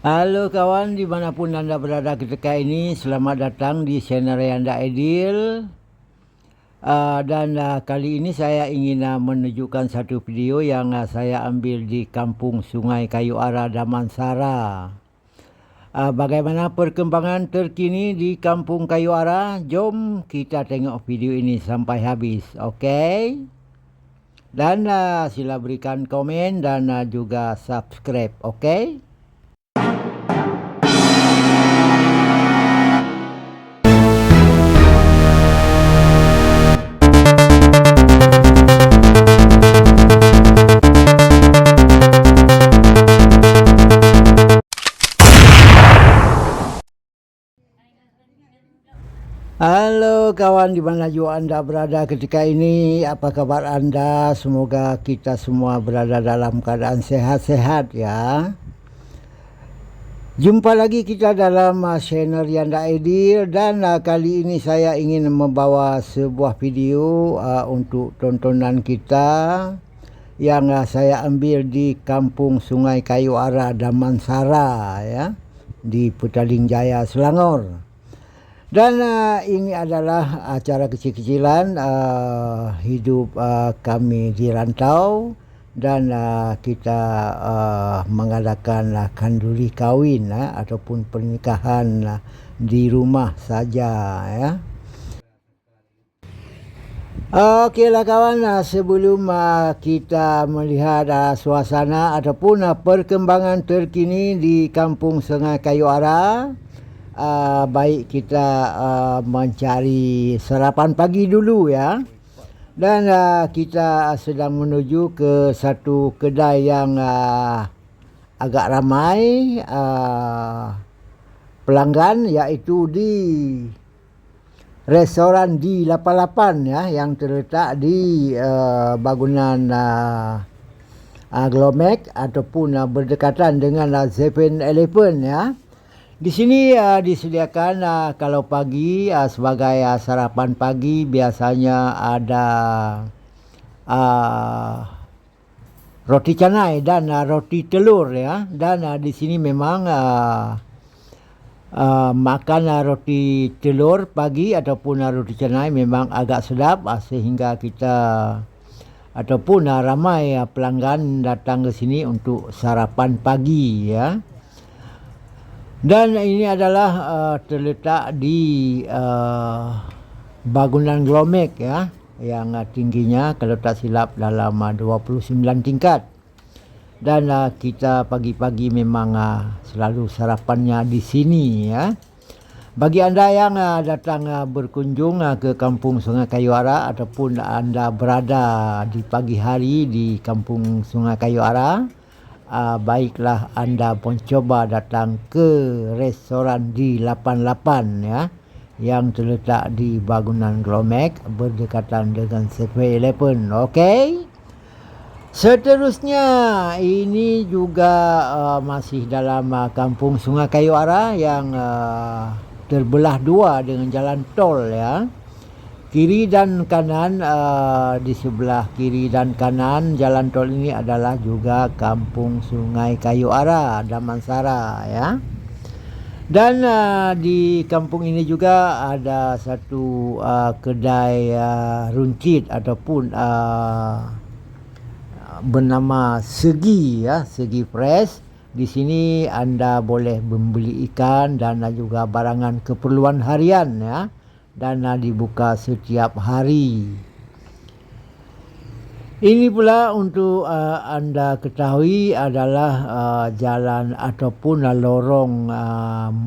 Halo kawan, dimanapun Anda berada ketika ini, selamat datang di channel Yanda Edil. Kali ini saya ingin menunjukkan satu video yang saya ambil di Kampung Sungai Kayu Ara, Damansara. Bagaimana perkembangan terkini di Kampung Kayu Ara? Jom kita tengok video ini sampai habis, oke? Dan sila berikan komen dan juga subscribe, oke? Halo kawan, di mana juga Anda berada ketika ini, apa kabar Anda? Semoga kita semua berada dalam keadaan sehat-sehat ya. Jumpa lagi kita dalam channel Yanda Edil, dan kali ini saya ingin membawa sebuah video untuk tontonan kita yang saya ambil di Kampung Sungai Kayu Ara, Damansara ya, di Petaling Jaya, Selangor. Dan ini adalah acara kecil-kecilan hidup kami di rantau, dan kita mengadakan kanduri kawin ataupun pernikahan di rumah saja ya. Okeylah kawan, sebelum kita melihat suasana ataupun perkembangan terkini di Kampung Sungai Kayu Ara, baik kita mencari sarapan pagi dulu ya. Dan kita sedang menuju ke satu kedai yang agak ramai pelanggan, iaitu di restoran D88 ya, yang terletak di bangunan Glomek ataupun berdekatan dengan 7-Eleven ya. Di sini disediakan kalau pagi sebagai sarapan pagi biasanya ada roti canai dan roti telur ya. Dan di sini memang makan roti telur pagi ataupun roti canai memang agak sedap, sehingga kita ataupun ramai pelanggan datang ke sini untuk sarapan pagi ya. Dan ini adalah terletak di bangunan Glomek ya, yang tingginya kalau tak silap dalam 29 tingkat. Dan kita pagi-pagi memang selalu sarapannya di sini ya. Bagi Anda yang datang berkunjung ke Kampung Sungai Kayu Ara, ataupun Anda berada di pagi hari di Kampung Sungai Kayu Ara, baiklah Anda mencoba datang ke restoran D88 ya, yang terletak di bangunan Glomek berdekatan dengan 7-Eleven. Okey. Seterusnya ini juga masih dalam Kampung Sungai Kayu Ara yang terbelah dua dengan jalan tol ya. Kiri dan kanan, di sebelah kiri dan kanan jalan tol ini adalah juga Kampung Sungai Kayu Ara, Damansara ya. Dan di kampung ini juga ada satu kedai runcit ataupun bernama Segi ya, Segi Fresh. Di sini Anda boleh membeli ikan dan juga barangan keperluan harian ya. Dan dibuka setiap hari. Ini pula untuk Anda ketahui adalah jalan ataupun lorong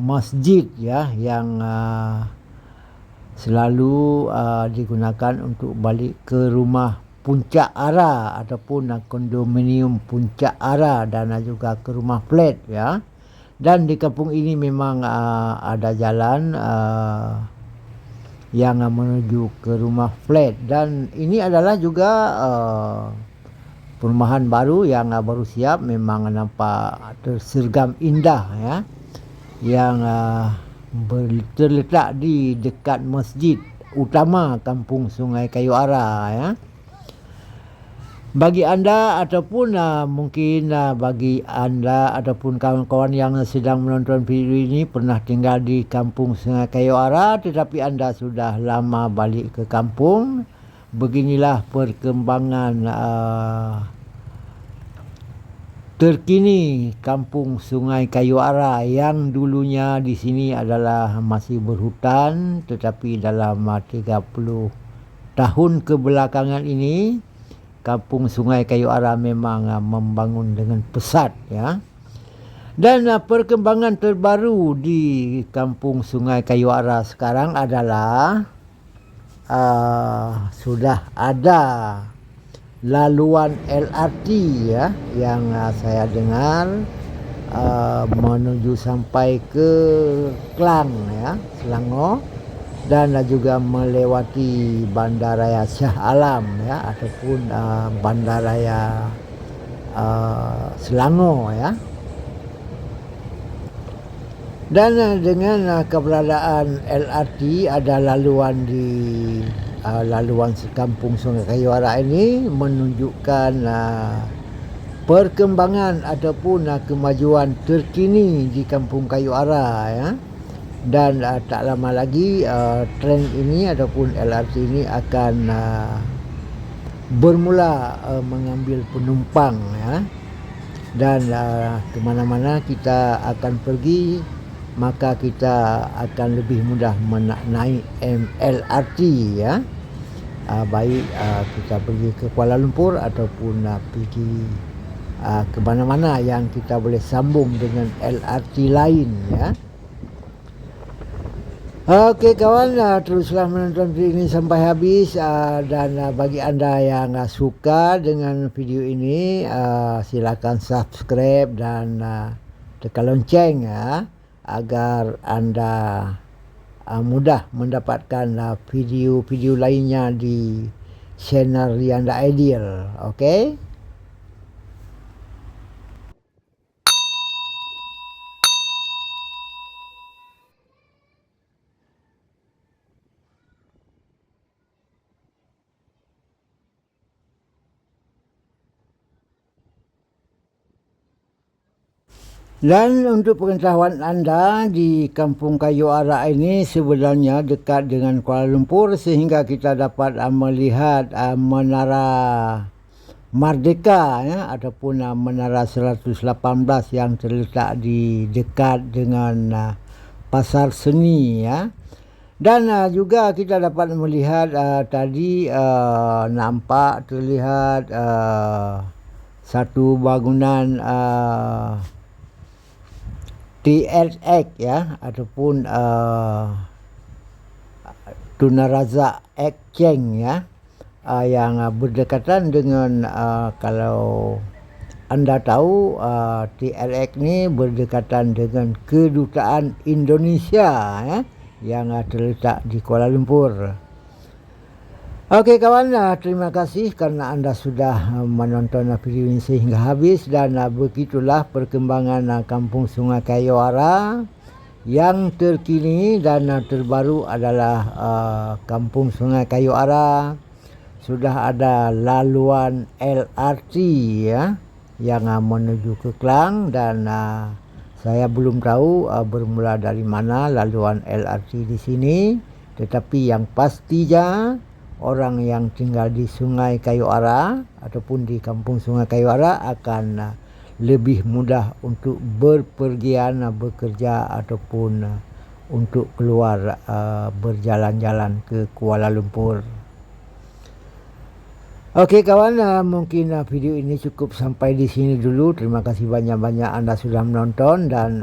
masjid ya, yang selalu digunakan untuk balik ke rumah Puncak Ara ataupun kondominium Puncak Ara, dan juga ke rumah flat ya. Dan di kampung ini memang ada jalan yang menuju ke rumah flat, dan ini adalah juga perumahan baru yang baru siap, memang nampak tersergam indah ya, yang terletak di dekat masjid utama Kampung Sungai Kayu Ara ya. Bagi anda ataupun mungkin bagi anda ataupun kawan-kawan yang sedang menonton video ini pernah tinggal di kampung Sungai Kayu Ara tetapi anda sudah lama balik ke kampung, beginilah perkembangan terkini kampung Sungai Kayu Ara yang dulunya di sini adalah masih berhutan, tetapi dalam 30 tahun kebelakangan ini kampung Sungai Kayu Ara memang membangun dengan pesat ya. Dan perkembangan terbaru di kampung Sungai Kayu Ara sekarang adalah sudah ada laluan LRT ya yang saya dengar menuju sampai ke Klang ya, Selangor, dan juga melewati Bandaraya Shah Alam ya ataupun Bandaraya Selangor ya. Dan dengan keberadaan LRT ada laluan di laluan kampung Sungai Kayu Ara ini menunjukkan perkembangan ataupun kemajuan terkini di kampung Kayu Ara ya. Dan tak lama lagi tren ini ataupun LRT ini akan bermula mengambil penumpang ya. Dan ke mana-mana kita akan pergi, maka kita akan lebih mudah naik LRT ya. Baik kita pergi ke Kuala Lumpur ataupun pergi ke mana-mana yang kita boleh sambung dengan LRT lain ya. Okey kawan, teruslah menonton video ini sampai habis dan bagi anda yang suka dengan video ini silakan subscribe dan tekan lonceng ya, agar anda mudah mendapatkan video-video lainnya di channel Rianda Ideal. Okey. Dan untuk pengetahuan anda, di kampung Kayu Ara ini sebenarnya dekat dengan Kuala Lumpur sehingga kita dapat melihat Menara Merdeka ya, ataupun Menara 118 yang terletak di dekat dengan Pasar Seni ya. Dan juga kita dapat melihat tadi nampak terlihat satu bangunan TSX ya ataupun Tun Razak Exchange ya, yang berdekatan dengan kalau anda tahu TSX ni berdekatan dengan Kedutaan Indonesia ya, yang terletak di Kuala Lumpur. Okey kawan, terima kasih kerana anda sudah menonton video ini sehingga habis. Dan begitulah perkembangan kampung Sungai Kayu Ara. Yang terkini dan terbaru adalah kampung Sungai Kayu Ara sudah ada laluan LRT ya, yang menuju ke Klang. Dan saya belum tahu bermula dari mana laluan LRT di sini, tetapi yang pastinya orang yang tinggal di Sungai Kayu Ara ataupun di kampung Sungai Kayu Ara akan lebih mudah untuk berpergian, bekerja ataupun untuk keluar berjalan-jalan ke Kuala Lumpur. Okey kawan, mungkin video ini cukup sampai di sini dulu. Terima kasih banyak-banyak anda sudah menonton dan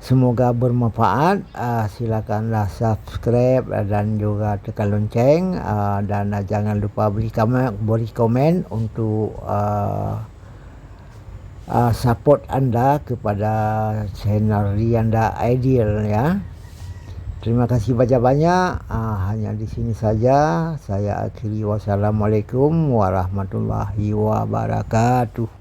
semoga bermanfaat. Silakanlah subscribe dan juga tekan lonceng, dan jangan lupa beri komen untuk support anda kepada channel Rianda Ideal ya. Terima kasih banyak-banyak. Hanya di sini saja saya akhiri. Wassalamualaikum warahmatullahi wabarakatuh.